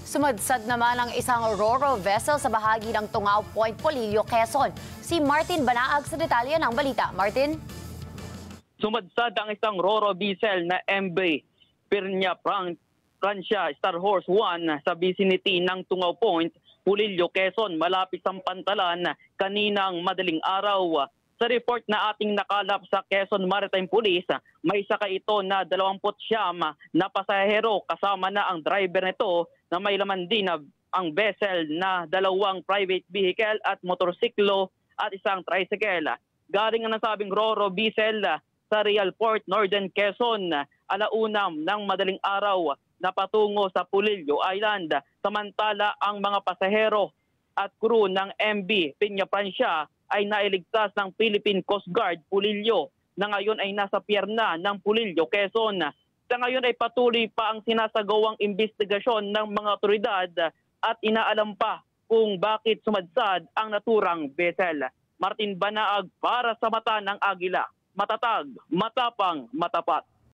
Sumadsad naman ang isang ro-ro vessel sa bahagi ng Tungao Point, Polillo, Quezon. Si Martin Banaag sa detalye ng balita. Martin? Sumadsad ang isang ro-ro vessel na MV Pirnia Francia Star Horse 1 sa vicinity ng Tungao Point, Polillo, Quezon, malapit sa Pantalan kaninang madaling araw. Sa report na ating nakalap sa Quezon Maritime Police, may sakay ito na 29 na pasahero kasama na ang driver nito na may laman din ang vessel na 2 private vehicle at motorsiklo at isang tricycle. Galing ang nasabing ro-ro vessel sa Real Port, Northern Quezon, alaunam ng madaling araw na patungo sa Polillo Island. Samantala ang mga pasahero at crew ng MV Pinya Francia ay nailigtas ng Philippine Coast Guard Polillo na ngayon ay nasa pierna ng Polillo, Quezon. Sa ngayon ay patuloy pa ang sinasagawang investigasyon ng mga otoridad at inaalam pa kung bakit sumadsad ang naturang vessel. Martin Banaag para sa Mata ng Agila. Matatag, matapang, matapat.